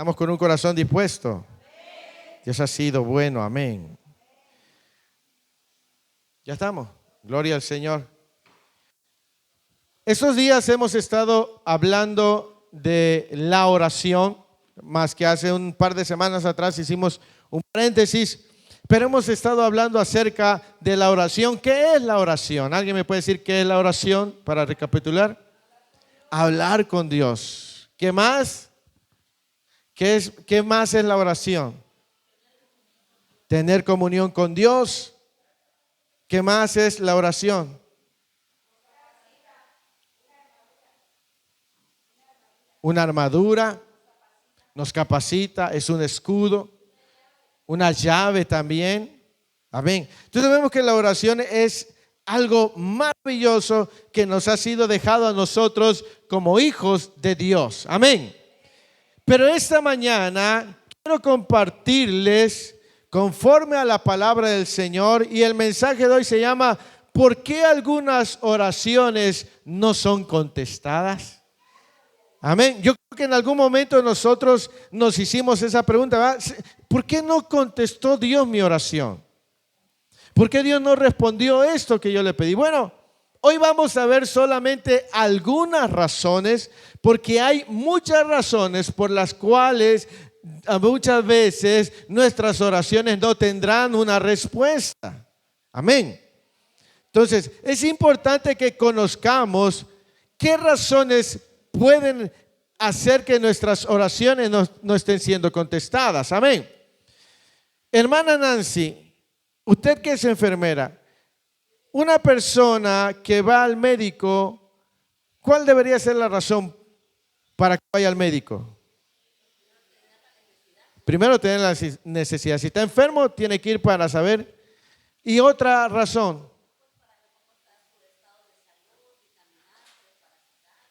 Estamos con un corazón dispuesto. Dios ha sido bueno, amén. Ya estamos, gloria al Señor. Estos días hemos estado hablando de la oración, más que hace un par de semanas atrás hicimos un paréntesis, pero hemos estado hablando acerca de la oración. ¿Qué es la oración? ¿Alguien me puede decir qué es la oración para recapitular? Hablar con Dios. ¿Qué más? ¿Qué más es la oración? Tener comunión con Dios. ¿Qué más es la oración? Una armadura, nos capacita, es un escudo, una llave también. Amén. Entonces vemos que la oración es algo maravilloso que nos ha sido dejado a nosotros como hijos de Dios. Amén. Pero esta mañana quiero compartirles conforme a la palabra del Señor, y el mensaje de hoy se llama ¿por qué algunas oraciones no son contestadas? Amén. Yo creo que en algún momento nosotros nos hicimos esa pregunta, ¿verdad? ¿Por qué no contestó Dios mi oración? ¿Por qué Dios no respondió esto que yo le pedí? Bueno, hoy vamos a ver solamente algunas razones, porque hay muchas razones por las cuales muchas veces nuestras oraciones no tendrán una respuesta. Amén. Entonces, es importante que conozcamos qué razones pueden hacer que nuestras oraciones no estén siendo contestadas. Amén. Hermana Nancy, usted que es enfermera, una persona que va al médico, ¿cuál debería ser la razón para que vaya al médico? Primero, tener la necesidad. Si está enfermo, tiene que ir para saber. Y otra razón,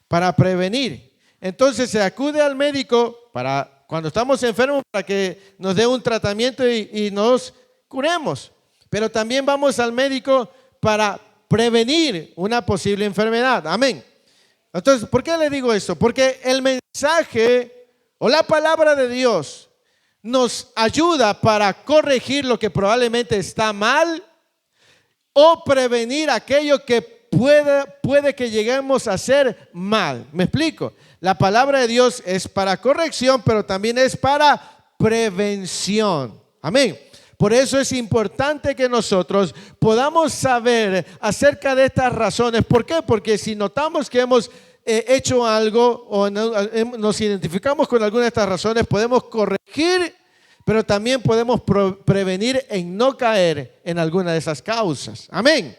para prevenir. Entonces se acude al médico para cuando estamos enfermos, para que nos dé un tratamiento y nos curemos. Pero también vamos al médico para prevenir una posible enfermedad. Amén. Entonces, ¿por qué le digo esto? Porque el mensaje o la palabra de Dios nos ayuda para corregir lo que probablemente está mal o prevenir aquello que puede que lleguemos a hacer mal. ¿Me explico? La palabra de Dios es para corrección, pero también es para prevención. Amén. Por eso es importante que nosotros podamos saber acerca de estas razones. ¿Por qué? Porque si notamos que hemos hecho algo o nos identificamos con alguna de estas razones, podemos corregir, pero también podemos prevenir en no caer en alguna de esas causas. Amén.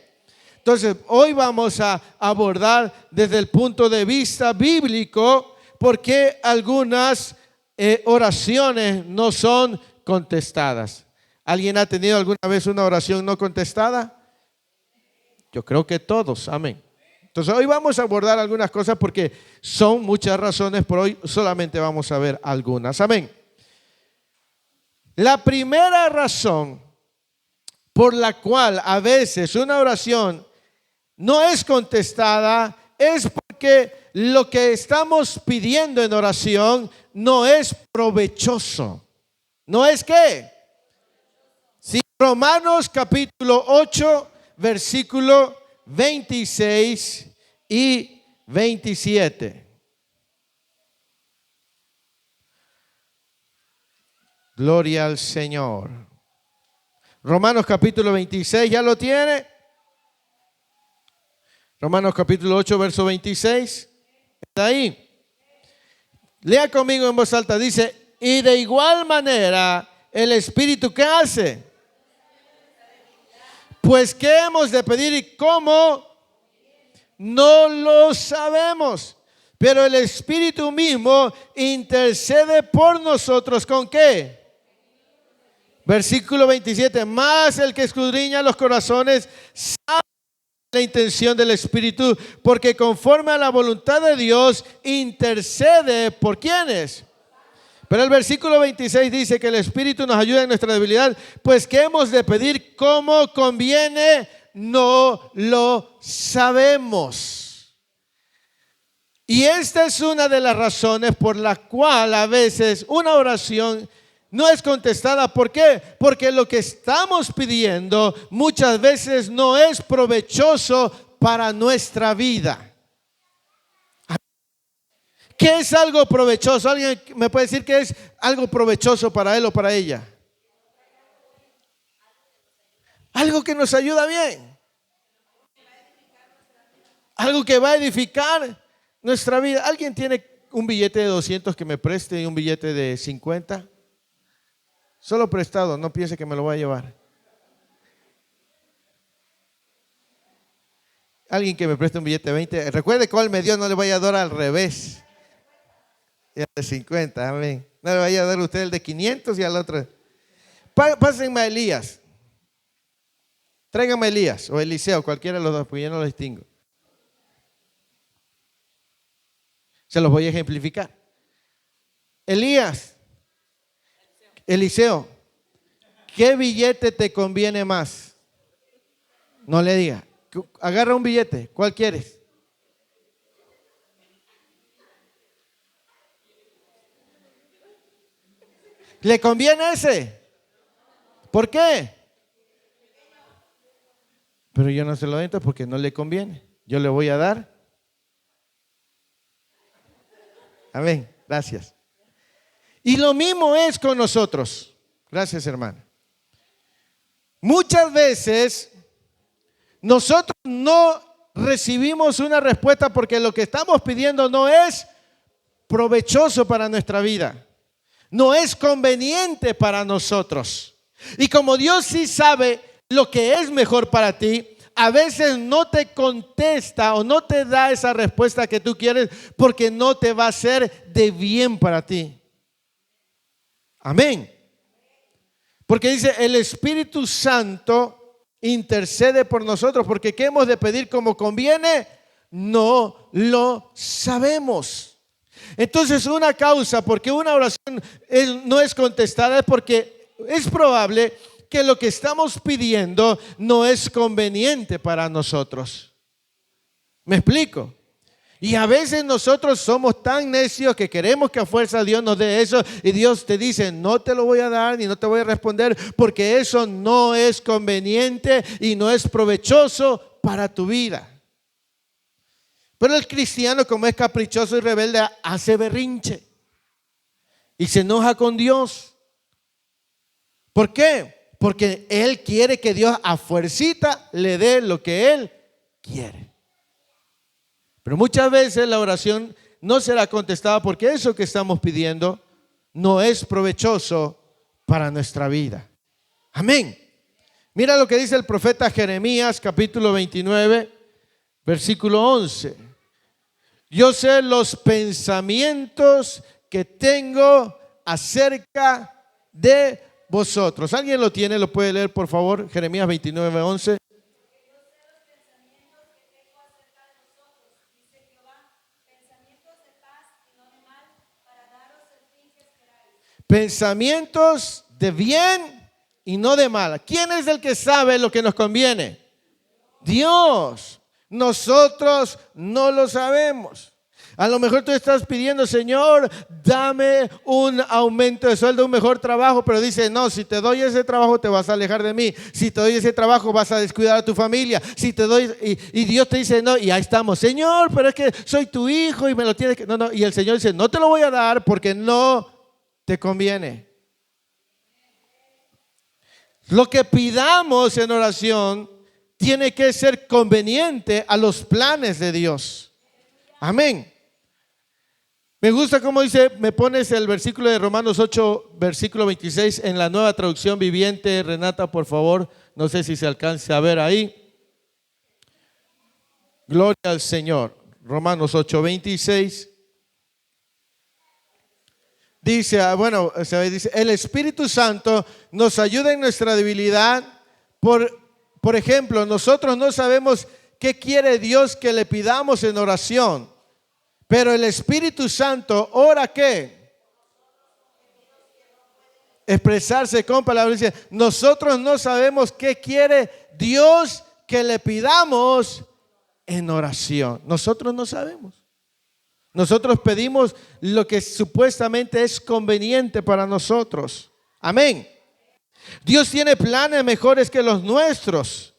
Entonces, hoy vamos a abordar desde el punto de vista bíblico por qué algunas oraciones no son contestadas. ¿Alguien ha tenido alguna vez una oración no contestada? Yo creo que todos, amén. Entonces, hoy vamos a abordar algunas cosas porque son muchas razones, por hoy solamente vamos a ver algunas, amén. La primera razón por la cual a veces una oración no es contestada es porque lo que estamos pidiendo en oración no es provechoso. ¿No es qué? Sí, Romanos capítulo 8, versículo 26 y 27. Gloria al Señor. Romanos capítulo 26, ¿ya lo tiene? Romanos capítulo 8, verso 26. ¿Está ahí? Lea conmigo en voz alta. Dice, y de igual manera el Espíritu, ¿qué hace? Pues ¿qué hemos de pedir y cómo? No lo sabemos. Pero el Espíritu mismo intercede por nosotros. ¿Con qué? Versículo 27. Más el que escudriña los corazones sabe la intención del Espíritu, porque conforme a la voluntad de Dios intercede por ¿quiénes? Pero el versículo 26 dice que el Espíritu nos ayuda en nuestra debilidad, pues ¿qué hemos de pedir como conviene? No lo sabemos. Y esta es una de las razones por la cual a veces una oración no es contestada. ¿Por qué? Porque lo que estamos pidiendo muchas veces no es provechoso para nuestra vida. ¿Qué es algo provechoso? ¿Alguien me puede decir qué es algo provechoso para él o para ella? Algo que nos ayuda bien. Algo que va a edificar nuestra vida. ¿Alguien tiene un billete de 200 que me preste y un billete de 50? Solo prestado, no piense que me lo voy a llevar. Alguien que me preste un billete de 20. Recuerde cuál me dio, no le vaya a dar al revés. Y el de 50, amén. No le vaya a dar usted el de 500 y al otro. Pásenme a Elías. Tráiganme a Elías o Eliseo, cualquiera de los dos, porque yo no los distingo. Se los voy a ejemplificar. Elías, Eliseo, ¿qué billete te conviene más? No le diga. Agarra un billete. ¿Cuál quieres? ¿Le conviene ese? ¿Por qué? Pero yo no se lo doy porque no le conviene. Yo le voy a dar. Amén. Gracias. Y lo mismo es con nosotros. Gracias, hermano. Muchas veces nosotros no recibimos una respuesta porque lo que estamos pidiendo no es provechoso para nuestra vida. No es conveniente para nosotros. Y como Dios sí sabe lo que es mejor para ti, a veces no te contesta o no te da esa respuesta que tú quieres porque no te va a ser de bien para ti. Amén. Porque dice, el Espíritu Santo intercede por nosotros, porque ¿qué hemos de pedir como conviene? No lo sabemos. Entonces, una causa porque una oración no es contestada es porque es probable que lo que estamos pidiendo no es conveniente para nosotros. ¿Me explico? Y a veces nosotros somos tan necios que queremos que a fuerza Dios nos dé eso y Dios te dice, no te lo voy a dar ni no te voy a responder porque eso no es conveniente y no es provechoso para tu vida. Pero el cristiano, como es caprichoso y rebelde, hace berrinche y se enoja con Dios. ¿Por qué? Porque él quiere que Dios a fuercita le dé lo que él quiere. Pero muchas veces la oración no será contestada porque eso que estamos pidiendo no es provechoso para nuestra vida. Amén. Mira lo que dice el profeta Jeremías, capítulo 29, versículo 11. Yo sé los pensamientos que tengo acerca de vosotros. ¿Alguien lo tiene? ¿Lo puede leer, por favor? Jeremías 29, 11. Pensamientos de bien y no de mal. ¿Quién es el que sabe lo que nos conviene? Dios. Nosotros no lo sabemos. A lo mejor tú estás pidiendo, Señor, dame un aumento de sueldo, un mejor trabajo, pero dice, no, si te doy ese trabajo te vas a alejar de mí. Si te doy ese trabajo vas a descuidar a tu familia. Si te doy, y Dios te dice, no, y ahí estamos, Señor, pero es que soy tu hijo y me lo tienes que, no, y el Señor dice, no te lo voy a dar porque no te conviene. Lo que pidamos en oración tiene que ser conveniente a los planes de Dios. Amén. Me gusta cómo dice, me pones el versículo de Romanos 8, versículo 26 en la Nueva Traducción Viviente. Renata, por favor, no sé si se alcanza a ver ahí. Gloria al Señor. Romanos 8, 26. Dice, dice, el Espíritu Santo nos ayuda en nuestra debilidad. Por ejemplo, nosotros no sabemos qué quiere Dios que le pidamos en oración, pero el Espíritu Santo ora ¿qué? Expresarse con palabras. Dice, nosotros no sabemos qué quiere Dios que le pidamos en oración. Nosotros no sabemos. Nosotros pedimos lo que supuestamente es conveniente para nosotros. Amén. Dios tiene planes mejores que los nuestros.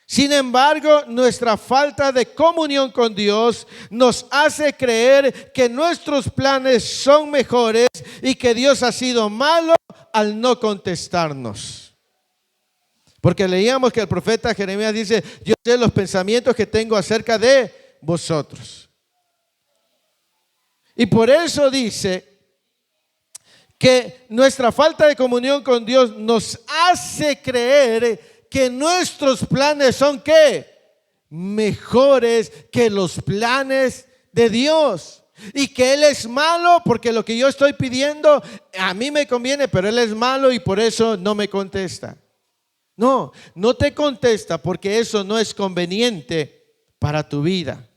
Sin embargo, nuestra falta de comunión con Dios nos hace creer que nuestros planes son mejores y que Dios ha sido malo al no contestarnos. Porque leíamos que el profeta Jeremías dice: yo sé los pensamientos que tengo acerca de vosotros. Y por eso dice que nuestra falta de comunión con Dios nos hace creer que nuestros planes son ¿qué? Mejores que los planes de Dios. Y que Él es malo porque lo que yo estoy pidiendo a mí me conviene, pero Él es malo y por eso no me contesta. No, no te contesta porque eso no es conveniente para tu vida.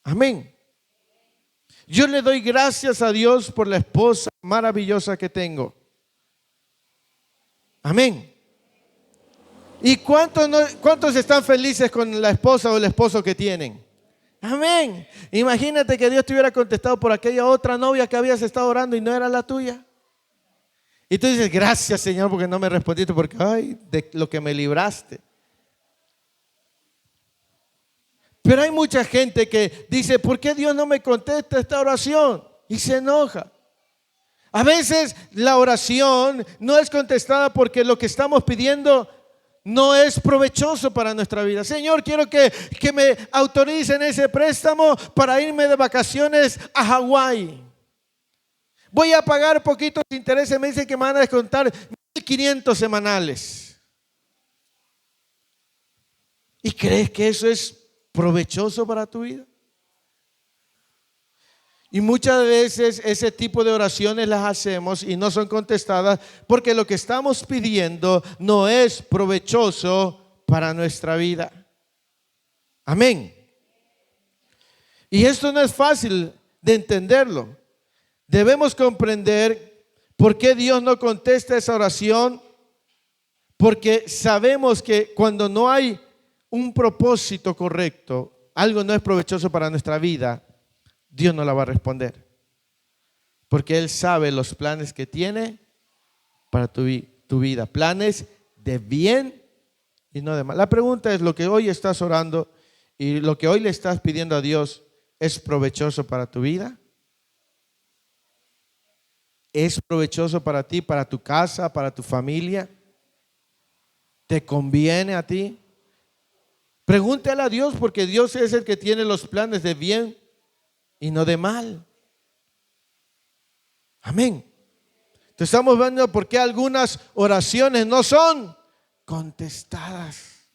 Amén. Yo le doy gracias a Dios por la esposa maravillosa que tengo. Amén. ¿Y cuántos están felices con la esposa o el esposo que tienen? Amén. Imagínate que Dios te hubiera contestado por aquella otra novia que habías estado orando y no era la tuya. Y tú dices: gracias, Señor, porque no me respondiste, porque ay, de lo que me libraste. Pero hay mucha gente que dice: ¿por qué Dios no me contesta esta oración? Y se enoja. A veces la oración no es contestada porque lo que estamos pidiendo no es provechoso para nuestra vida. Señor, quiero que me autoricen ese préstamo para irme de vacaciones a Hawái. Voy a pagar poquitos intereses, me dicen que me van a descontar 1,500 semanales. ¿Y crees que eso es provechoso para tu vida? Y muchas veces ese tipo de oraciones las hacemos y no son contestadas porque lo que estamos pidiendo no es provechoso para nuestra vida. Amén. Y esto no es fácil de entenderlo. Debemos comprender por qué Dios no contesta esa oración, porque sabemos que cuando no hay un propósito correcto, algo no es provechoso para nuestra vida, Dios no la va a responder. Porque Él sabe los planes que tiene para tu vida. Planes de bien y no de mal. La pregunta es: ¿lo que hoy estás orando y lo que hoy le estás pidiendo a Dios es provechoso para tu vida? ¿Es provechoso para ti, para tu casa, para tu familia? ¿Te conviene a ti? Pregúntale a Dios, porque Dios es el que tiene los planes de bien y no de mal. Amén. Entonces estamos viendo por qué algunas oraciones no son contestadas.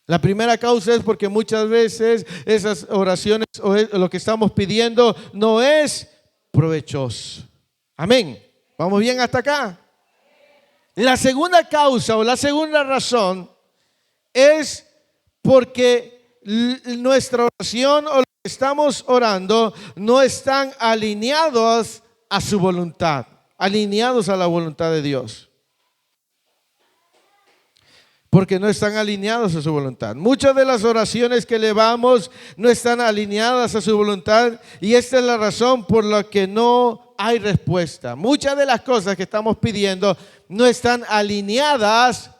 La primera causa es porque muchas veces esas oraciones o lo que estamos pidiendo no es provechoso. Amén. ¿Vamos bien hasta acá? La segunda causa o la segunda razón es porque nuestra oración o lo que estamos orando no están alineados a su voluntad, alineados a la voluntad de Dios. Porque no están alineados a su voluntad. Muchas de las oraciones que elevamos no están alineadas a su voluntad, y esta es la razón por la que no hay respuesta. Muchas de las cosas que estamos pidiendo no están alineadas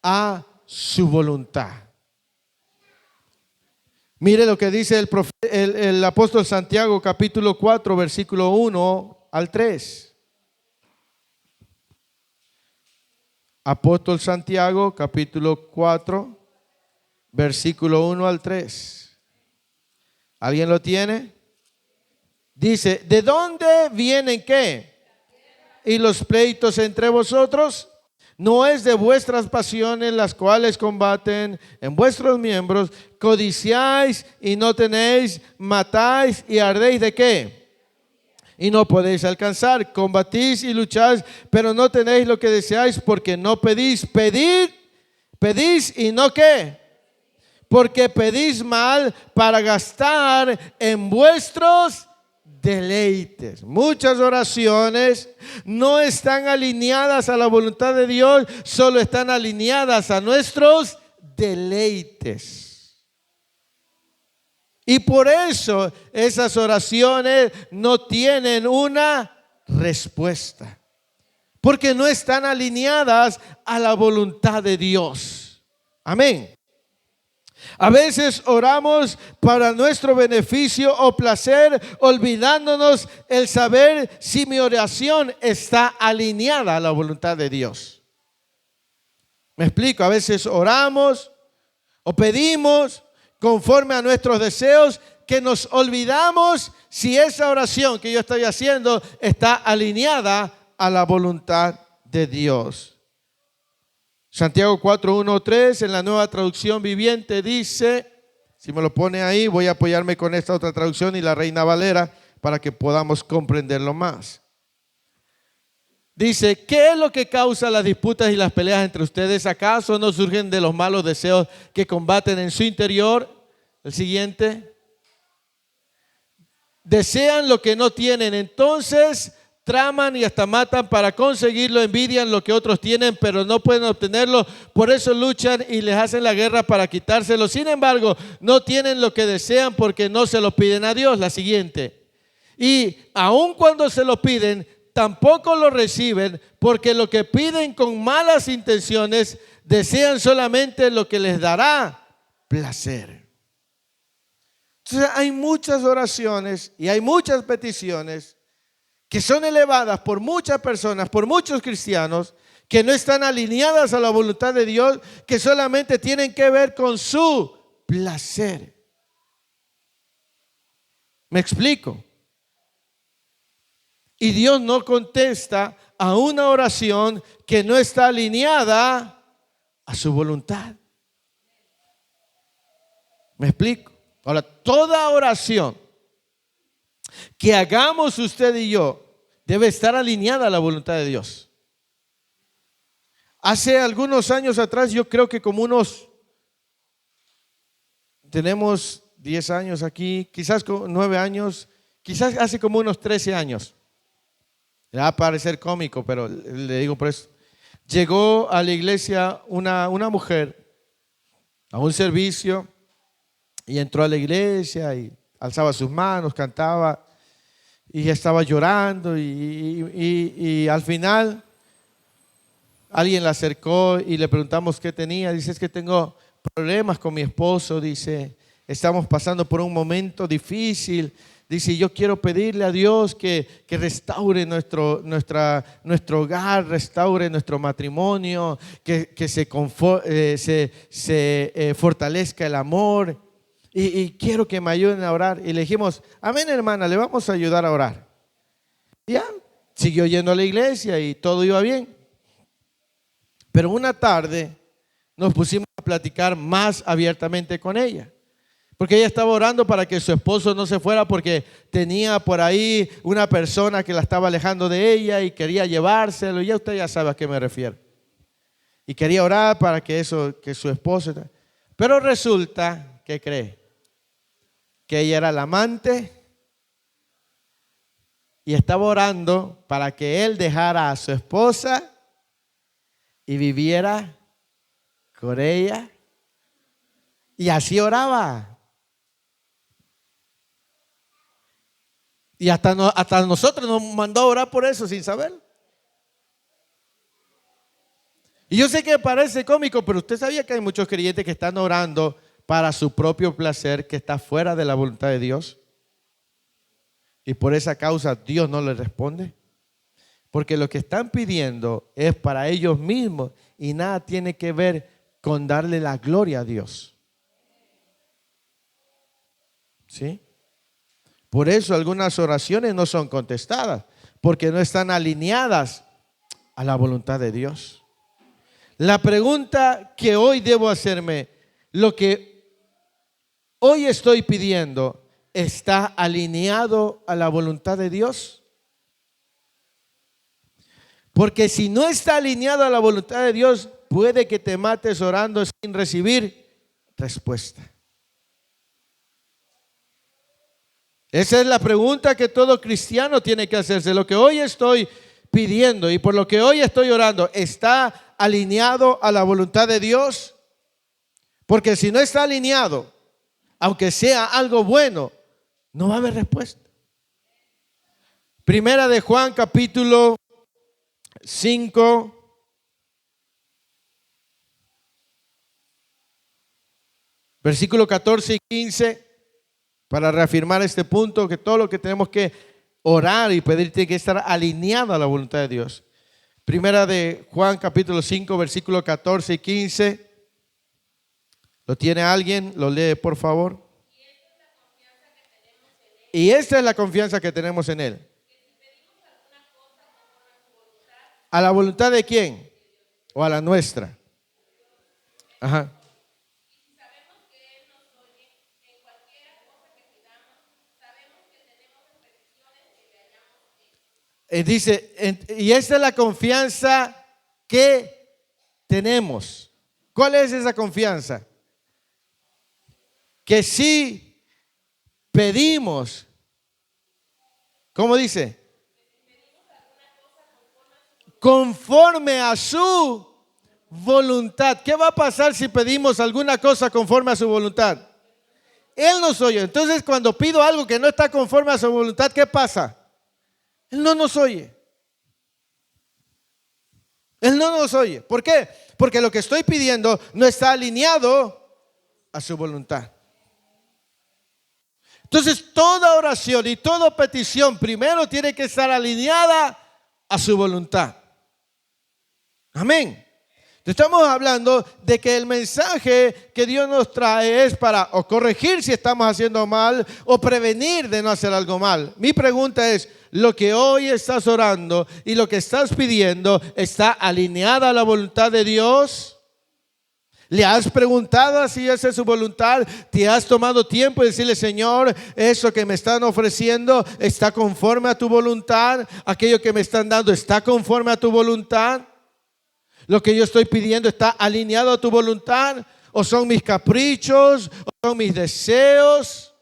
a su voluntad. Mire lo que dice el apóstol Santiago, capítulo 4, versículo 1 al 3. Apóstol Santiago, capítulo 4, versículo 1 al 3. ¿Alguien lo tiene? Dice: ¿de dónde vienen qué? ¿Y los pleitos entre vosotros? ¿No es de vuestras pasiones las cuales combaten en vuestros miembros? Codiciáis y no tenéis, matáis y ardéis ¿de qué? Y no podéis alcanzar. Combatís y lucháis, pero no tenéis lo que deseáis, porque no pedís. Pedís y no ¿qué? Porque pedís mal para gastar en vuestros deleites. Muchas oraciones no están alineadas a la voluntad de Dios, solo están alineadas a nuestros deleites. Y por eso esas oraciones no tienen una respuesta, porque no están alineadas a la voluntad de Dios. Amén. A veces oramos para nuestro beneficio o placer, olvidándonos el saber si mi oración está alineada a la voluntad de Dios. Me explico, a veces oramos o pedimos conforme a nuestros deseos, que nos olvidamos si esa oración que yo estoy haciendo está alineada a la voluntad de Dios. Santiago 4:1-3 en la Nueva Traducción Viviente dice, si me lo pone ahí, voy a apoyarme con esta otra traducción y la Reina Valera para que podamos comprenderlo más. Dice, ¿qué es lo que causa las disputas y las peleas entre ustedes? ¿Acaso no surgen de los malos deseos que combaten en su interior? El siguiente. Desean lo que no tienen, entonces traman y hasta matan para conseguirlo, envidian lo que otros tienen, pero no pueden obtenerlo, por eso luchan y les hacen la guerra para quitárselo. Sin embargo, no tienen lo que desean porque no se lo piden a Dios. La siguiente. Y aun cuando se lo piden, tampoco lo reciben, porque lo que piden con malas intenciones, desean solamente lo que les dará placer. Entonces hay muchas oraciones y hay muchas peticiones que son elevadas por muchas personas, por muchos cristianos, que no están alineadas a la voluntad de Dios, que solamente tienen que ver con su placer. ¿Me explico? Y Dios no contesta a una oración que no está alineada a su voluntad. ¿Me explico? Ahora, toda oración que hagamos usted y yo debe estar alineada a la voluntad de Dios. Hace algunos años atrás, yo creo que como tenemos 10 años aquí, quizás 9 años, quizás hace como unos 13 años. Le va a parecer cómico, pero le digo por eso. Llegó a la iglesia una mujer a un servicio y entró a la iglesia y alzaba sus manos, cantaba y estaba llorando y al final alguien la acercó y le preguntamos qué tenía. Dice, es que tengo problemas con mi esposo, dice, estamos pasando por un momento difícil. Dice, yo quiero pedirle a Dios que restaure nuestro hogar, restaure nuestro matrimonio, que se fortalezca el amor. Y quiero que me ayuden a orar. Y le dijimos, amén, hermana, le vamos a ayudar a orar. Y ya, siguió yendo a la iglesia y todo iba bien. Pero una tarde nos pusimos a platicar más abiertamente con ella. Porque ella estaba orando para que su esposo no se fuera porque tenía por ahí una persona que la estaba alejando de ella y quería llevárselo. Ya usted ya sabe a qué me refiero. Y quería orar para que su esposo... Pero resulta, ¿qué cree? Que ella era la amante y estaba orando para que él dejara a su esposa y viviera con ella. Y así oraba. Y hasta nosotros nos mandó a orar por eso sin saber. Y yo sé que parece cómico, pero usted sabía que hay muchos creyentes que están orando para su propio placer, que está fuera de la voluntad de Dios. Y por esa causa Dios no les responde. Porque lo que están pidiendo es para ellos mismos y nada tiene que ver con darle la gloria a Dios. ¿Sí? Por eso algunas oraciones no son contestadas, porque no están alineadas a la voluntad de Dios. La pregunta que hoy debo hacerme, lo que hoy estoy pidiendo, ¿está alineado a la voluntad de Dios? Porque si no está alineado a la voluntad de Dios, puede que te mates orando sin recibir respuesta. Esa es la pregunta que todo cristiano tiene que hacerse. Lo que hoy estoy pidiendo y por lo que hoy estoy orando, ¿está alineado a la voluntad de Dios? Porque si no está alineado aunque sea algo bueno, no va a haber respuesta. Primera de Juan, capítulo 5. Versículo 14 y 15, para reafirmar este punto, que todo lo que tenemos que orar y pedir tiene que estar alineado a la voluntad de Dios. Primera de Juan, capítulo 5, versículo 14 y 15. ¿Lo tiene alguien? ¿Lo lee, por favor? Y esta es la confianza que tenemos en Él. ¿A la voluntad de quién? ¿O a la nuestra? Ajá. Dice, y esta es la confianza que tenemos. ¿Cuál es esa confianza? Que si pedimos, ¿cómo dice? Conforme a su voluntad. ¿Qué va a pasar si pedimos alguna cosa conforme a su voluntad? Él nos oye. Entonces, cuando pido algo que no está conforme a su voluntad, ¿qué pasa? Él no nos oye. Él no nos oye. ¿Por qué? Porque lo que estoy pidiendo no está alineado a su voluntad. Entonces, toda oración y toda petición primero tiene que estar alineada a su voluntad. Amén. Estamos hablando de que el mensaje que Dios nos trae es para o corregir si estamos haciendo mal o prevenir de no hacer algo mal. Mi pregunta es, ¿lo que hoy estás orando y lo que estás pidiendo está alineada a la voluntad de Dios? ¿Le has preguntado si esa es su voluntad? ¿Te has tomado tiempo y decirle, Señor, eso que me están ofreciendo está conforme a tu voluntad? ¿Aquello que me están dando está conforme a tu voluntad? ¿Lo que yo estoy pidiendo está alineado a tu voluntad? ¿O son mis caprichos? ¿O son mis deseos?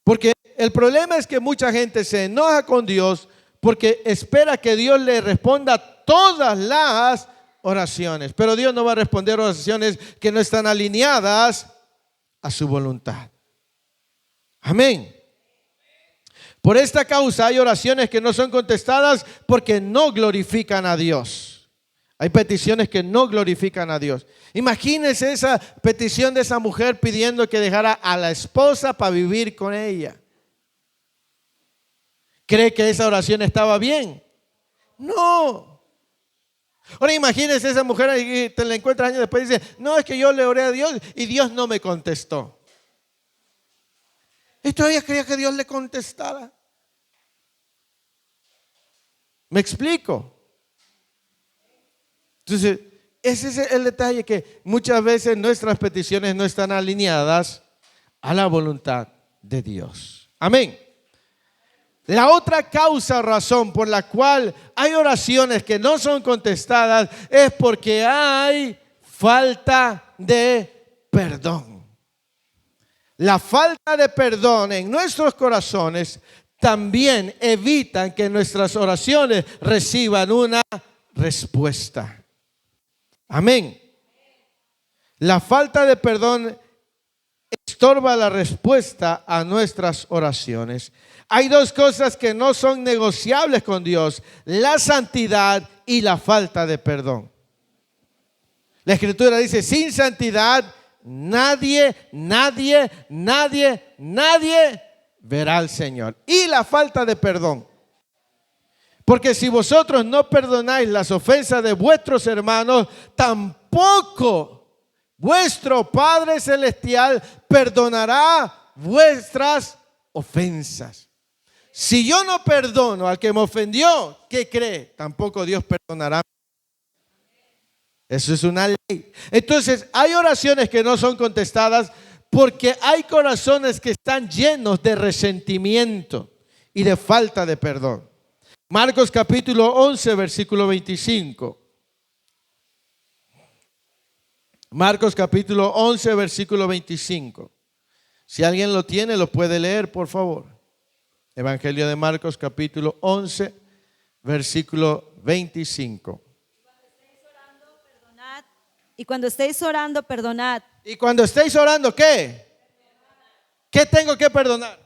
Porque el problema es que mucha gente se enoja con Dios porque espera que Dios le responda todas las oraciones. Pero Dios no va a responder oraciones que no están alineadas a su voluntad. Amén. Por esta causa hay oraciones que no son contestadas porque no glorifican a Dios. Hay peticiones que no glorifican a Dios. Imagínense esa petición de esa mujer pidiendo que dejara a la esposa para vivir con ella. ¿Cree que esa oración estaba bien? No. Ahora imagínense esa mujer y te la encuentras años después y dice, no, es que yo le oré a Dios y Dios no me contestó. Y todavía quería que Dios le contestara. ¿Me explico? Entonces, ese es el detalle, que muchas veces nuestras peticiones no están alineadas a la voluntad de Dios. Amén. La otra causa o razón por la cual hay oraciones que no son contestadas es porque hay falta de perdón. La falta de perdón en nuestros corazones también evitan que nuestras oraciones reciban una respuesta. Amén. La falta de perdón estorba la respuesta a nuestras oraciones. Hay dos cosas que no son negociables con Dios: la santidad y la falta de perdón. La Escritura dice, sin santidad nadie verá al Señor. Y la falta de perdón. Porque si vosotros no perdonáis las ofensas de vuestros hermanos, tampoco vuestro Padre Celestial perdonará vuestras ofensas. Si yo no perdono al que me ofendió, ¿qué cree? Tampoco Dios perdonará. Eso es una ley. Entonces, hay oraciones que no son contestadas porque hay corazones que están llenos de resentimiento y de falta de perdón. Marcos capítulo 11, versículo 25. Marcos capítulo 11, versículo 25. Si alguien lo tiene, lo puede leer, por favor. Evangelio de Marcos capítulo 11, versículo 25. Y cuando estéis orando, perdonad. Y cuando estéis orando, ¿qué? ¿Qué tengo que perdonar?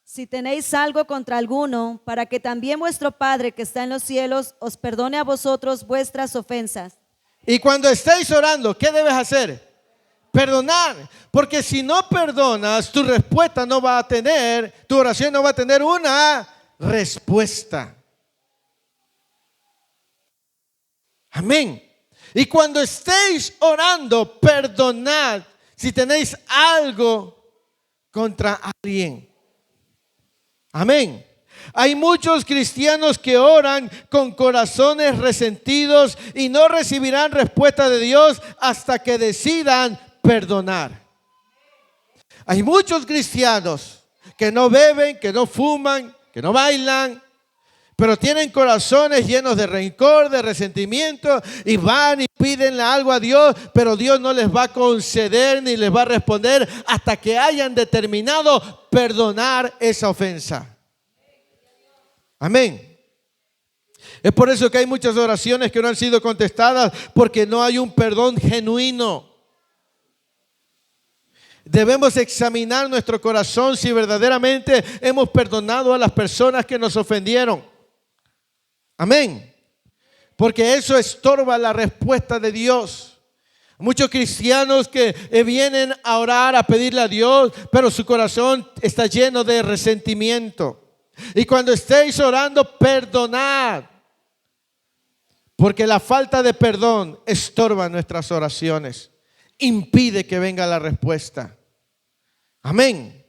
Si tenéis algo contra alguno, para que también vuestro Padre que está en los cielos os perdone a vosotros vuestras ofensas. Y cuando estéis orando, ¿qué debes hacer? Perdonar. Porque si no perdonas, tu respuesta no va a tener, tu oración no va a tener una respuesta. Amén. Y cuando estéis orando, perdonad si tenéis algo contra alguien. Amén. Hay muchos cristianos que oran con corazones resentidos y no recibirán respuesta de Dios hasta que decidan perdonar. Hay muchos cristianos que no beben, que no fuman, que no bailan, pero tienen corazones llenos de rencor, de resentimiento, y van y piden algo a Dios, pero Dios no les va a conceder ni les va a responder hasta que hayan determinado perdonar esa ofensa. Amén. Es por eso que hay muchas oraciones que no han sido contestadas, porque no hay un perdón genuino. Debemos examinar nuestro corazón si verdaderamente hemos perdonado a las personas que nos ofendieron. Amén. Porque eso estorba la respuesta de Dios. Muchos cristianos que vienen a orar, a pedirle a Dios, pero su corazón está lleno de resentimiento. Y cuando estéis orando, perdonad. Porque la falta de perdón estorba nuestras oraciones, impide que venga la respuesta. Amén.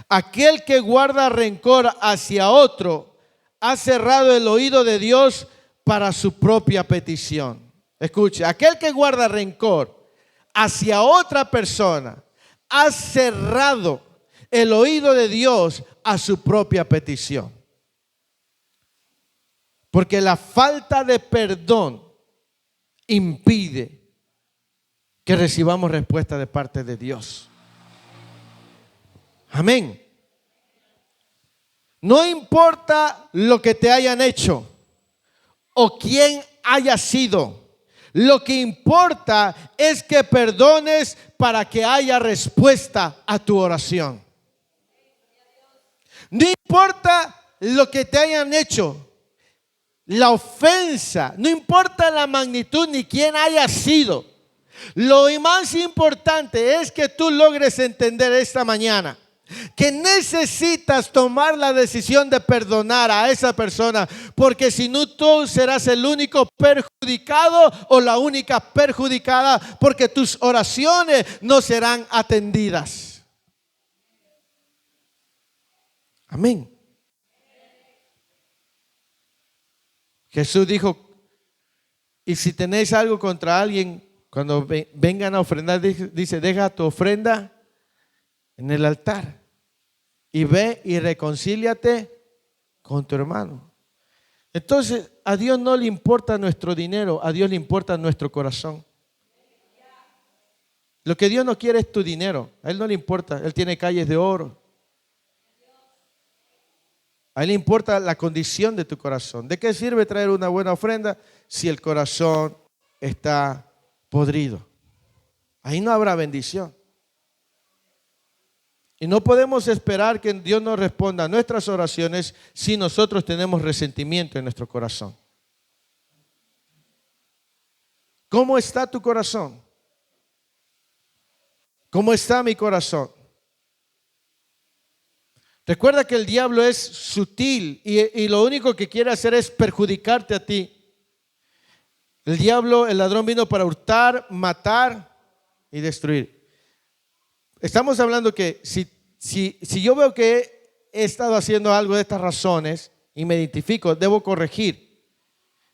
Aquel que guarda rencor hacia otro ha cerrado el oído de Dios para su propia petición. Escuche, aquel que guarda rencor hacia otra persona ha cerrado el oído de Dios a su propia petición. Porque la falta de perdón impide que recibamos respuesta de parte de Dios. Amén. No importa lo que te hayan hecho o quién haya sido. Lo que importa es que perdones para que haya respuesta a tu oración. No importa lo que te hayan hecho, la ofensa, no importa la magnitud ni quién haya sido. Lo más importante es que tú logres entender esta mañana que necesitas tomar la decisión de perdonar a esa persona, porque si no, tú serás el único perjudicado o la única perjudicada, porque tus oraciones no serán atendidas. Amén. Jesús dijo, y si tenéis algo contra alguien, cuando vengan a ofrendar, dice, deja tu ofrenda en el altar y ve y reconcíliate con tu hermano. Entonces, a Dios no le importa nuestro dinero, a Dios le importa nuestro corazón. Lo que Dios no quiere es tu dinero, a Él no le importa, Él tiene calles de oro. A Él le importa la condición de tu corazón. ¿De qué sirve traer una buena ofrenda si el corazón está podrido? Ahí no habrá bendición. Y no podemos esperar que Dios nos responda a nuestras oraciones si nosotros tenemos resentimiento en nuestro corazón. ¿Cómo está tu corazón? ¿Cómo está mi corazón? Recuerda que el diablo es sutil y lo único que quiere hacer es perjudicarte a ti. El diablo, el ladrón, vino para hurtar, matar y destruir. Estamos hablando que si yo veo que he estado haciendo algo de estas razones y me identifico, debo corregir,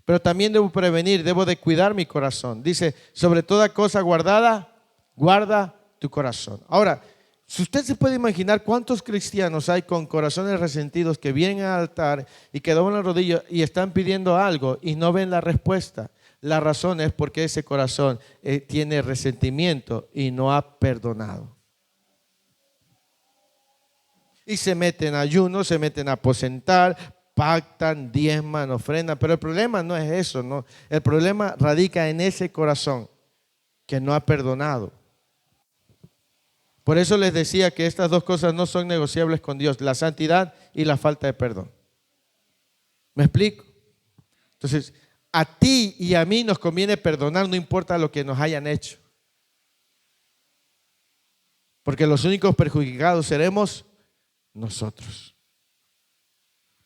pero también debo prevenir, debo de cuidar mi corazón. Dice, sobre toda cosa guardada, guarda tu corazón. Ahora, si usted se puede imaginar cuántos cristianos hay con corazones resentidos que vienen al altar y que doblan las rodillas y están pidiendo algo y no ven la respuesta. La razón es porque ese corazón tiene resentimiento y no ha perdonado. Y se meten a ayuno, se meten a aposentar, pactan, diezman, ofrendan, pero el problema no es eso, no. El problema radica en ese corazón que no ha perdonado. Por eso les decía que estas dos cosas no son negociables con Dios, la santidad y la falta de perdón. ¿Me explico? Entonces, a ti y a mí nos conviene perdonar, no importa lo que nos hayan hecho. Porque los únicos perjudicados seremos nosotros.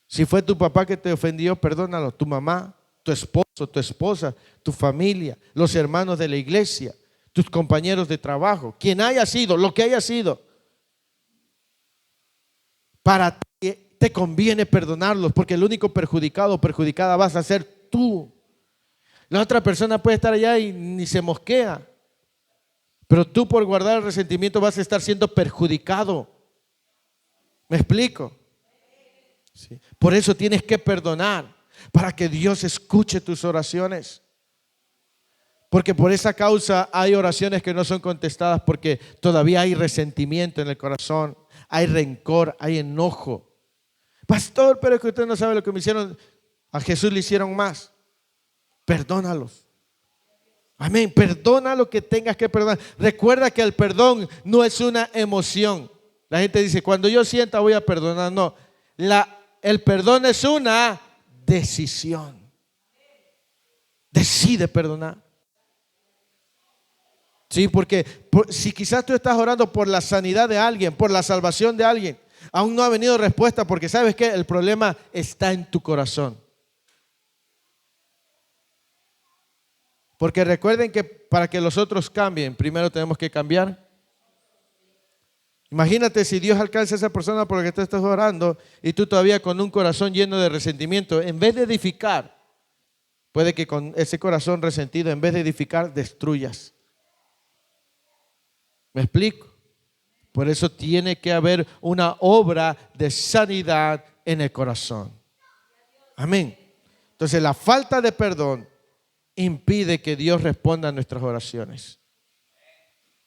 Si fue tu papá que te ofendió, perdónalo. Tu mamá, tu esposo, tu esposa, tu familia, los hermanos de la iglesia, tus compañeros de trabajo, quien haya sido, lo que haya sido. Para ti te conviene perdonarlos, porque el único perjudicado o perjudicada vas a ser tú. La otra persona puede estar allá y ni se mosquea, pero tú por guardar el resentimiento vas a estar siendo perjudicado. ¿Me explico? Sí. Por eso tienes que perdonar, para que Dios escuche tus oraciones. Porque por esa causa hay oraciones que no son contestadas, porque todavía hay resentimiento en el corazón, hay rencor, hay enojo. Pastor, pero es que usted no sabe lo que me hicieron. A Jesús le hicieron más. Perdónalos. Amén. Perdona lo que tengas que perdonar. Recuerda que el perdón no es una emoción. La gente dice, cuando yo sienta voy a perdonar. No. El perdón es una decisión. Decide perdonar. Sí, porque si quizás tú estás orando por la sanidad de alguien, por la salvación de alguien, aún no ha venido respuesta, porque ¿sabes qué? El problema está en tu corazón. Porque recuerden que para que los otros cambien, primero tenemos que cambiar. Imagínate si Dios alcanza a esa persona por la que tú estás orando y tú todavía con un corazón lleno de resentimiento, en vez de edificar, puede que con ese corazón resentido, en vez de edificar, destruyas. ¿Me explico? Por eso tiene que haber una obra de sanidad en el corazón. Amén. Entonces la falta de perdón impide que Dios responda a nuestras oraciones.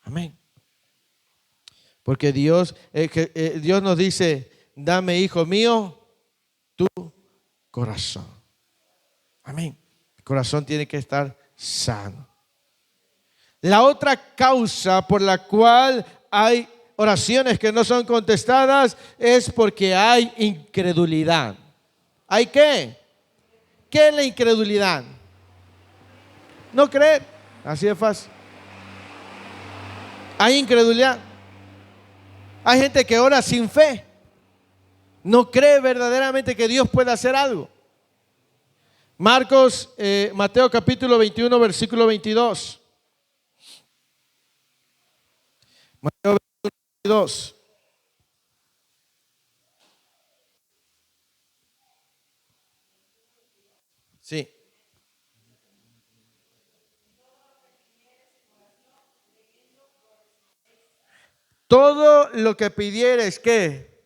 Amén. Porque Dios nos dice, dame, hijo mío, tu corazón. Amén. El corazón tiene que estar sano. La otra causa por la cual hay oraciones que no son contestadas es porque hay incredulidad. ¿Hay qué? ¿Qué es la incredulidad? No creer. Así de fácil. Hay incredulidad. Hay gente que ora sin fe. No cree verdaderamente que Dios pueda hacer algo. Mateo capítulo 21, versículo 22. Mateo 22. Sí. Todo lo que pidieres, ¿qué?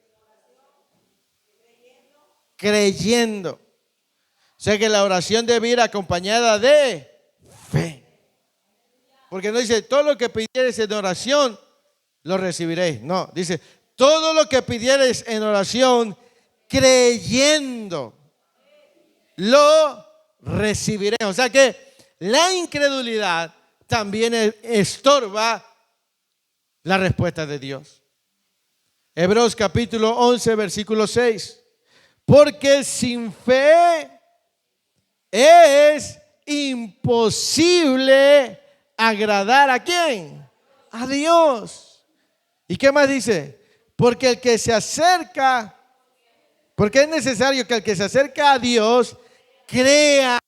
Creyendo. O sea que la oración debe ir acompañada de fe. Porque no dice, todo lo que pidieres en oración, lo recibiréis. No, dice, todo lo que pidieres en oración, creyendo, lo recibiréis. O sea que la incredulidad también estorba la respuesta de Dios. Hebreos capítulo 11, versículo 6. Porque sin fe es imposible agradar ¿a quién? A Dios. ¿Y qué más dice? Porque el que se acerca, porque es necesario que el que se acerca a Dios crea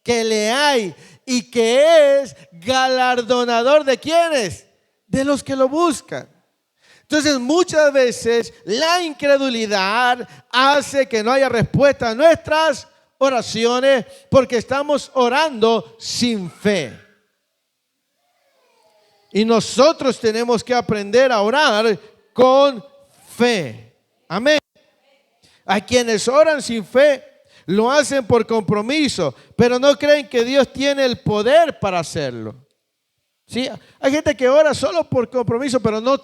que le hay y que es galardonador de ¿quiénes? De los que lo buscan. Entonces muchas veces la incredulidad hace que no haya respuesta a nuestras oraciones porque estamos orando sin fe. Y nosotros tenemos que aprender a orar con fe. Amén. A quienes oran sin fe lo hacen por compromiso, pero no creen que Dios tiene el poder para hacerlo. ¿Sí? Hay gente que ora solo por compromiso, pero no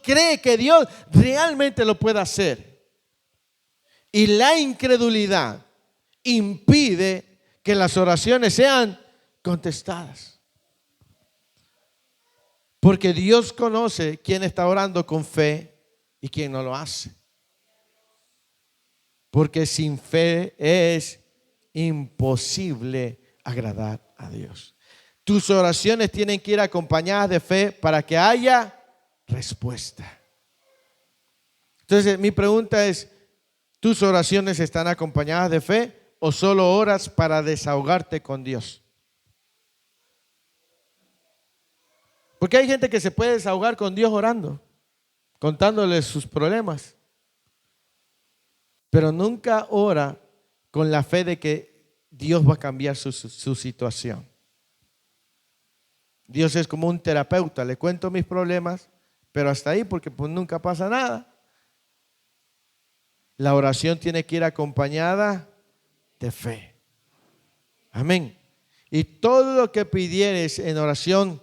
cree que Dios realmente lo pueda hacer. Y la incredulidad impide que las oraciones sean contestadas. Porque Dios conoce quién está orando con fe y quién no lo hace. Porque sin fe es imposible agradar a Dios. Tus oraciones tienen que ir acompañadas de fe para que haya respuesta. Entonces, mi pregunta es, ¿tus oraciones están acompañadas de fe o solo oras para desahogarte con Dios? Porque hay gente que se puede desahogar con Dios orando, contándole sus problemas, pero nunca ora con la fe de que Dios va a cambiar su situación. Dios es como un terapeuta, le cuento mis problemas, pero hasta ahí porque pues nunca pasa nada. La oración tiene que ir acompañada de fe. Amén. Y todo lo que pidieres en oración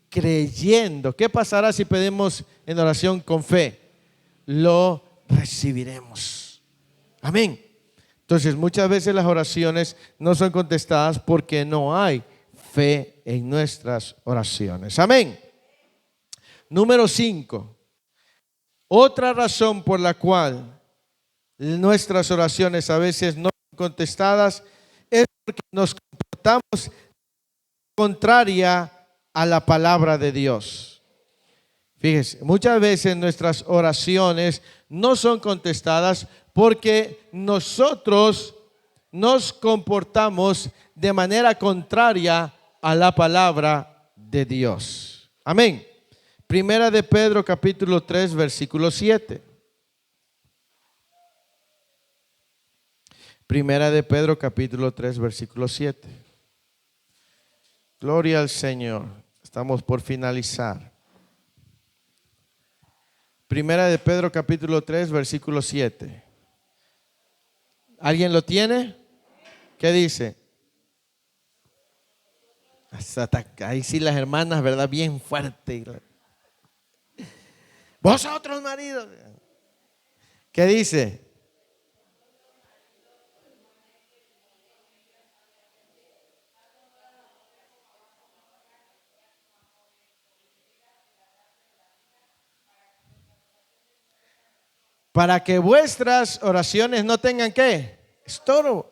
creyendo, ¿qué pasará si pedimos en oración con fe? Lo recibiremos. Amén. Entonces, muchas veces las oraciones no son contestadas porque no hay fe en nuestras oraciones. Amén. Número 5. Otra razón por la cual nuestras oraciones a veces no son contestadas es porque nos comportamos contraria a la palabra de Dios. Fíjese, muchas veces nuestras oraciones no son contestadas porque nosotros nos comportamos de manera contraria a la palabra de Dios. Amén. Primera de Pedro capítulo 3 versículo 7. Primera de Pedro capítulo 3 versículo 7. Gloria al Señor. Estamos por finalizar. Primera de Pedro capítulo 3 versículo 7. ¿Alguien lo tiene? ¿Qué dice? Ahí sí las hermanas, ¿verdad? Bien fuerte. Vosotros maridos. ¿Qué dice? Para que vuestras oraciones no tengan ¿qué? Estorbo.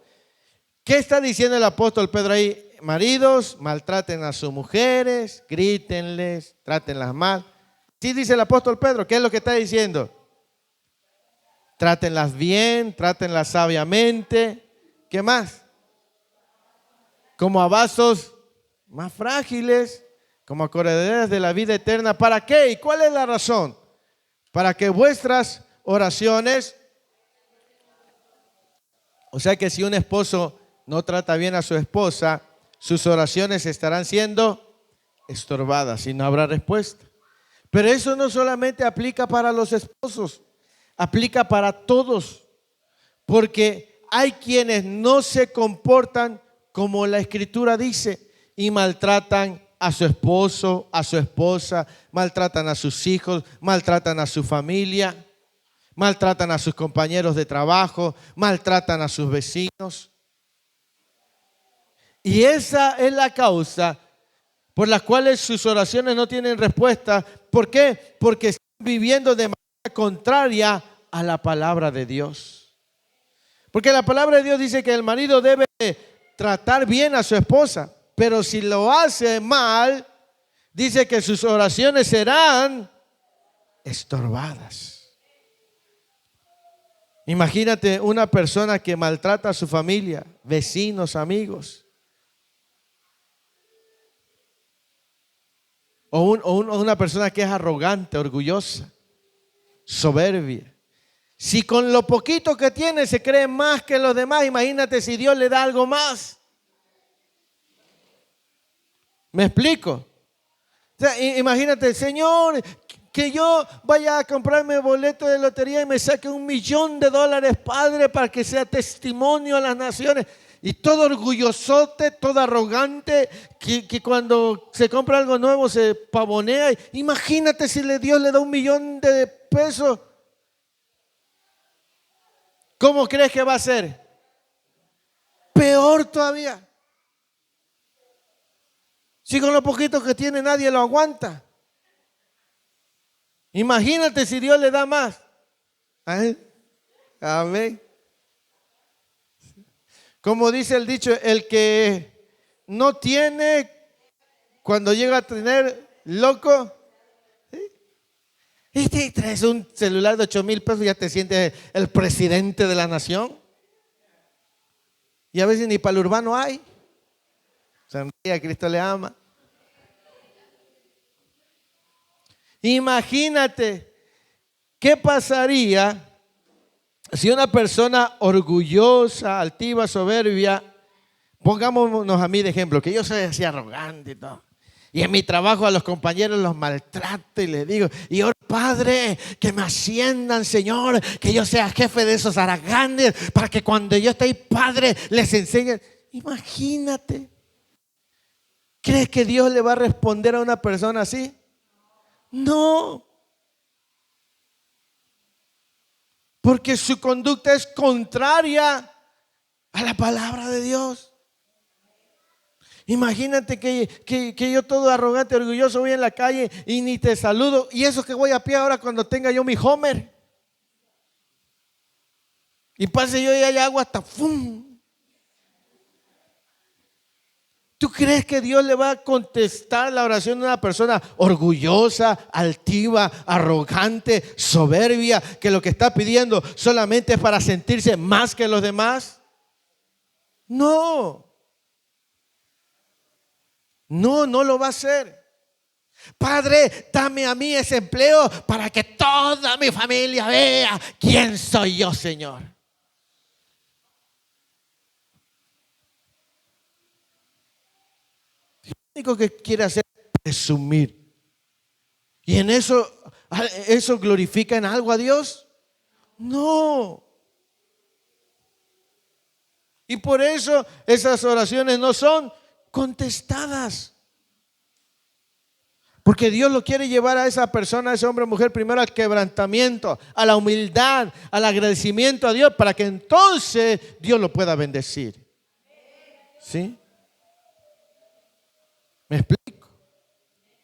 ¿Qué está diciendo el apóstol Pedro ahí? Maridos, maltraten a sus mujeres, grítenles, trátenlas mal. Sí dice el apóstol Pedro, ¿qué es lo que está diciendo? Trátenlas bien, trátenlas sabiamente. ¿Qué más? Como a vasos más frágiles, como acordeones de la vida eterna. ¿Para qué? ¿Y cuál es la razón? Para que vuestras oraciones, o sea que si un esposo no trata bien a su esposa, sus oraciones estarán siendo estorbadas y no habrá respuesta. Pero eso no solamente aplica para los esposos, aplica para todos, porque hay quienes no se comportan como la Escritura dice y maltratan a su esposo, a su esposa, maltratan a sus hijos, maltratan a su familia, maltratan a sus compañeros de trabajo, maltratan a sus vecinos. Y esa es la causa por la cual sus oraciones no tienen respuesta. ¿Por qué? Porque están viviendo de manera contraria a la palabra de Dios. Porque la palabra de Dios dice que el marido debe tratar bien a su esposa, pero si lo hace mal, dice que sus oraciones serán estorbadas. Imagínate una persona que maltrata a su familia, vecinos, amigos. O una persona que es arrogante, orgullosa, soberbia. Si con lo poquito que tiene se cree más que los demás, imagínate si Dios le da algo más. ¿Me explico? O sea, imagínate, Señor, que yo vaya a comprarme boleto de lotería y me saque $1,000,000, Padre, para que sea testimonio a las naciones. Y todo orgullosote, todo arrogante, que cuando se compra algo nuevo se pavonea. Imagínate si Dios le da $1,000,000. ¿cómo crees que va a ser? Peor todavía. Si con lo poquito que tiene nadie lo aguanta. Imagínate si Dios le da más. Amén. Como dice el dicho, el que no tiene, cuando llega a tener, loco. Y te traes un celular de 8,000 pesos y ya te sientes el presidente de la nación. Y a veces ni para el urbano hay. Sonríe, Cristo le ama. Imagínate qué pasaría si una persona orgullosa, altiva, soberbia, pongámonos a mí de ejemplo, que yo soy así arrogante y todo. Y en mi trabajo a los compañeros los maltrato y les digo, y oro, Padre, que me asciendan, Señor, que yo sea jefe de esos arrogantes, para que cuando yo esté ahí, Padre, les enseñe. Imagínate. ¿Crees que Dios le va a responder a una persona así? No. Porque su conducta es contraria a la palabra de Dios. Imagínate que yo todo arrogante, orgulloso voy en la calle y ni te saludo. Y eso que voy a pie ahora cuando tenga yo mi Homer. Y pase yo y hay agua hasta ¡fum! ¿Tú crees que Dios le va a contestar la oración de una persona orgullosa, altiva, arrogante, soberbia, que lo que está pidiendo solamente es para sentirse más que los demás? No. No, no lo va a hacer. Padre, dame a mí ese empleo para que toda mi familia vea quién soy yo, Señor. Lo único que quiere hacer es presumir. ¿Y en eso glorifica en algo a Dios? No. Y por eso esas oraciones no son contestadas. Porque Dios lo quiere llevar a esa persona, a ese hombre o mujer, primero al quebrantamiento, a la humildad, al agradecimiento a Dios, para que entonces Dios lo pueda bendecir. ¿Sí? ¿Me explico?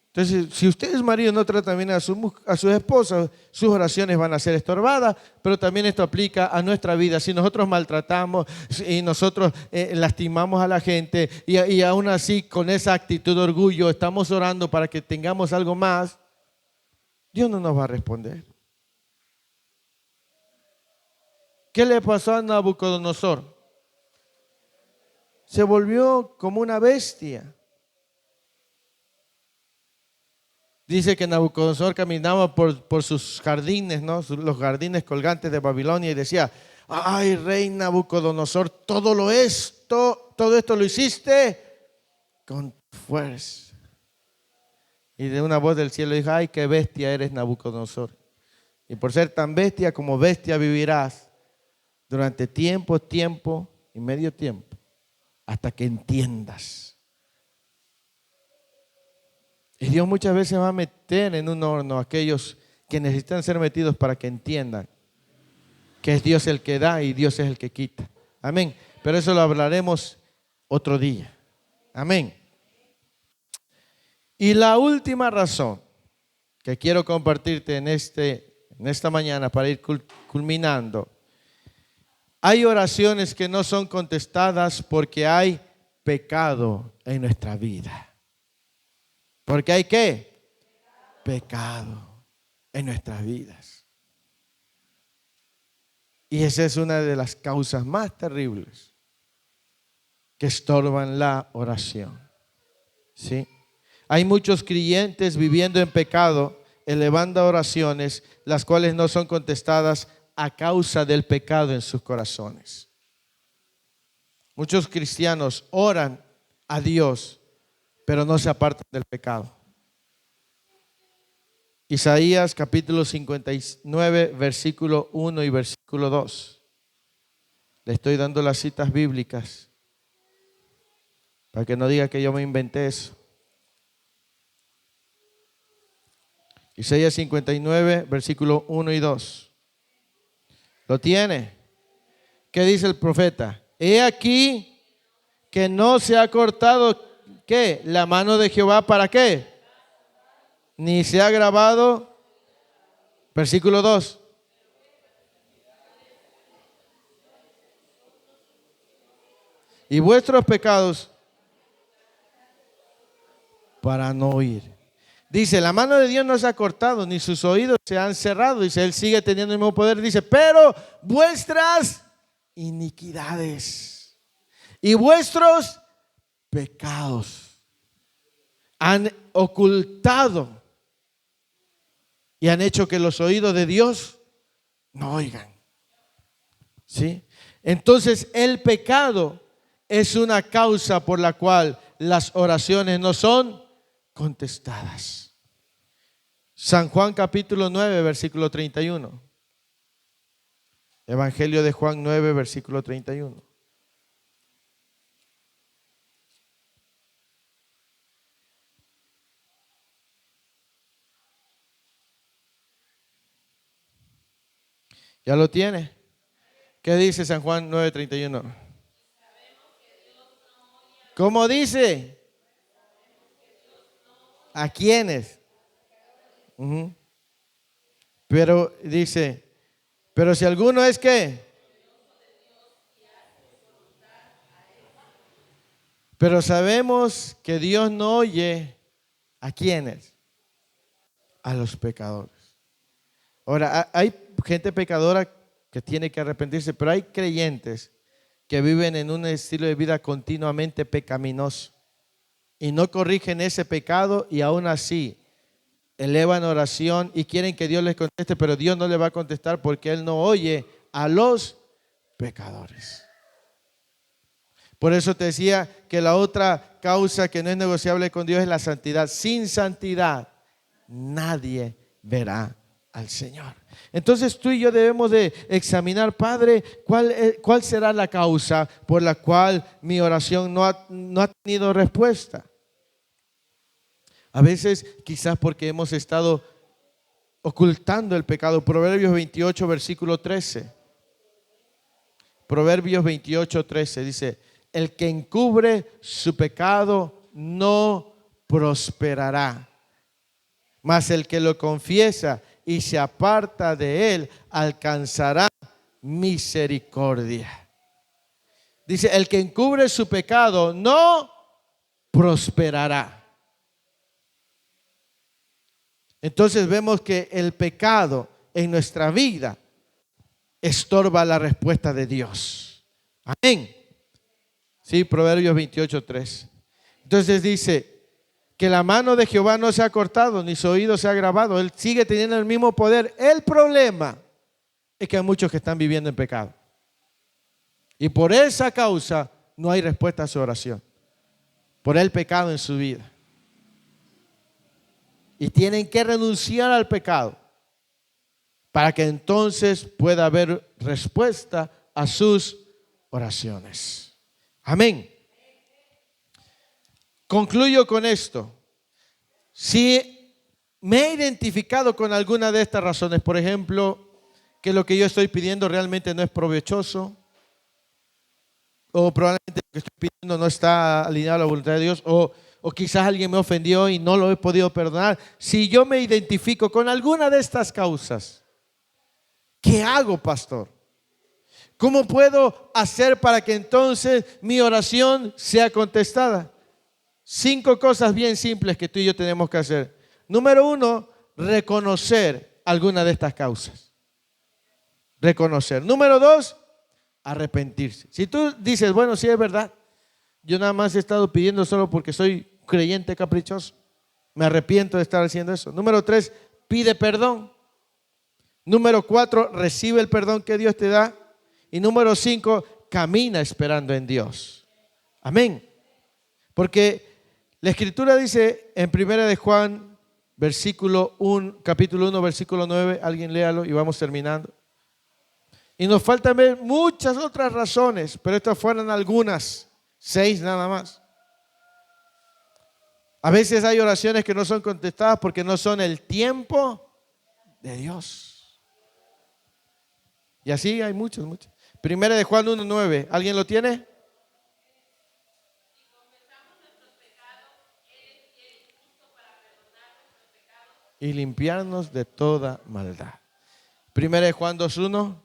Entonces, si ustedes, maridos, no tratan bien a sus esposas, sus oraciones van a ser estorbadas, pero también esto aplica a nuestra vida. Si nosotros maltratamos y nosotros lastimamos a la gente y aún así con esa actitud de orgullo estamos orando para que tengamos algo más, Dios no nos va a responder. ¿Qué le pasó a Nabucodonosor? Se volvió como una bestia. Dice que Nabucodonosor caminaba por sus jardines, ¿no? Los jardines colgantes de Babilonia y decía, ay, rey Nabucodonosor, todo esto lo hiciste con fuerza. Y de una voz del cielo dijo, ay, qué bestia eres, Nabucodonosor. Y por ser tan bestia como bestia vivirás durante tiempo y medio tiempo, hasta que entiendas. Y Dios muchas veces va a meter en un horno a aquellos que necesitan ser metidos para que entiendan que es Dios el que da y Dios es el que quita. Amén. Pero eso lo hablaremos otro día. Amén. Y la última razón que quiero compartirte en esta mañana para ir culminando. Hay oraciones que no son contestadas porque hay pecado en nuestra vida. Porque hay ¿qué? Pecado en nuestras vidas. Y esa es una de las causas más terribles que estorban la oración. ¿Sí? Hay muchos creyentes viviendo en pecado, elevando oraciones, las cuales no son contestadas a causa del pecado en sus corazones. Muchos cristianos oran a Dios, pero no se apartan del pecado. Isaías capítulo 59, versículo 1 y versículo 2. Le estoy dando las citas bíblicas para que no diga que yo me inventé eso. Isaías 59, versículo 1 y 2. ¿Lo tiene? ¿Qué dice el profeta? He aquí que no se ha cortado, ¿qué? La mano de Jehová, ¿para qué? Ni se ha grabado. Versículo 2. Y vuestros pecados para no oír. Dice, la mano de Dios no se ha cortado, ni sus oídos se han cerrado. Dice, Él sigue teniendo el mismo poder. Dice, pero vuestras iniquidades y vuestros pecados han ocultado y han hecho que los oídos de Dios no oigan. ¿Sí? Entonces, el pecado es una causa por la cual las oraciones no son contestadas. San Juan capítulo 9, versículo 31. Evangelio de Juan 9, versículo 31. ¿Ya lo tiene? ¿Qué dice San Juan 9, 31? ¿Cómo dice? ¿A quiénes? Pero dice, pero si alguno es que, pero sabemos que Dios no oye ¿a quiénes? A los pecadores. Ahora, hay gente pecadora que tiene que arrepentirse, pero hay creyentes que viven en un estilo de vida continuamente pecaminoso y no corrigen ese pecado y aún así elevan oración y quieren que Dios les conteste, pero Dios no le va a contestar porque Él no oye a los pecadores. Por eso te decía que la otra causa que no es negociable con Dios es la santidad. Sin santidad nadie verá al Señor. Entonces tú y yo debemos de examinar, Padre, ¿cuál será la causa por la cual mi oración no ha tenido respuesta? A veces quizás porque hemos estado ocultando el pecado. Proverbios 28, versículo 13. Proverbios 28, 13 dice, el que encubre su pecado no prosperará, mas el que lo confiesa y se aparta de él alcanzará misericordia. Dice, el que encubre su pecado no prosperará. Entonces vemos que el pecado en nuestra vida estorba la respuesta de Dios. Amén. Sí, Proverbios 28:3. Entonces dice que la mano de Jehová no se ha cortado, ni su oído se ha agravado. Él sigue teniendo el mismo poder. El problema es que hay muchos que están viviendo en pecado. Y por esa causa no hay respuesta a su oración. Por el pecado en su vida. Y tienen que renunciar al pecado para que entonces pueda haber respuesta a sus oraciones. Amén. Concluyo con esto. Si me he identificado con alguna de estas razones, por ejemplo, que lo que yo estoy pidiendo realmente no es provechoso, o probablemente lo que estoy pidiendo no está alineado a la voluntad de Dios, o quizás alguien me ofendió y no lo he podido perdonar. Si yo me identifico con alguna de estas causas, ¿qué hago, pastor? ¿Cómo puedo hacer para que entonces mi oración sea contestada? 5 cosas bien simples que tú y yo tenemos que hacer. Número 1, reconocer alguna de estas causas. Reconocer. Número 2, arrepentirse. Si tú dices, bueno, sí es verdad, yo nada más he estado pidiendo solo porque soy creyente caprichoso, me arrepiento de estar haciendo eso. Número 3, pide perdón. Número 4, recibe el perdón que Dios te da. Y número 5, camina esperando en Dios. Amén. Porque la Escritura dice en 1 de Juan, capítulo 1, versículo 9, alguien léalo y vamos terminando. Y nos faltan ver muchas otras razones, pero estas fueron algunas, 6 nada más. A veces hay oraciones que no son contestadas porque no son el tiempo de Dios. Y así hay muchos, muchos. Primera de Juan 1:9. ¿Alguien lo tiene? Y limpiarnos de toda maldad. Primera de Juan 2:1.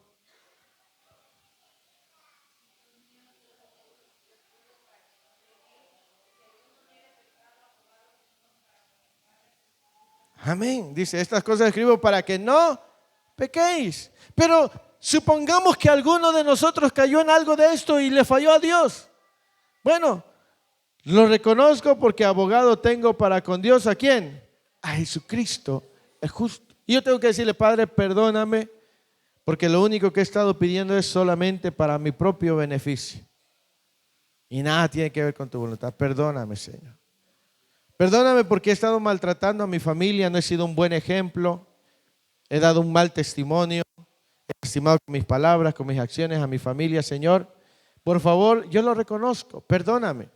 Amén. Dice, estas cosas escribo para que no pequéis. Pero supongamos que alguno de nosotros cayó en algo de esto y le falló a Dios. Bueno, lo reconozco porque abogado tengo para con Dios. ¿A quién? A Jesucristo, el justo. Y yo tengo que decirle, Padre, perdóname, porque lo único que he estado pidiendo es solamente para mi propio beneficio. Y nada tiene que ver con tu voluntad. Perdóname, Señor. Perdóname porque he estado maltratando a mi familia, no he sido un buen ejemplo, he dado un mal testimonio, he lastimado con mis palabras, con mis acciones a mi familia, Señor. Por favor, yo lo reconozco, perdóname.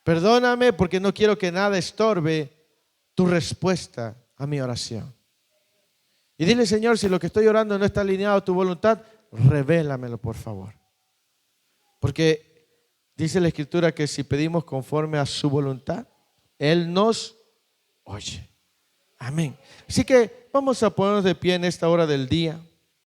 Perdóname porque no quiero que nada estorbe tu respuesta a mi oración. Y dile, Señor, si lo que estoy orando no está alineado a tu voluntad, revélamelo, por favor. Porque dice la Escritura que si pedimos conforme a su voluntad, Él nos oye. Amén. Así que vamos a ponernos de pie en esta hora del día.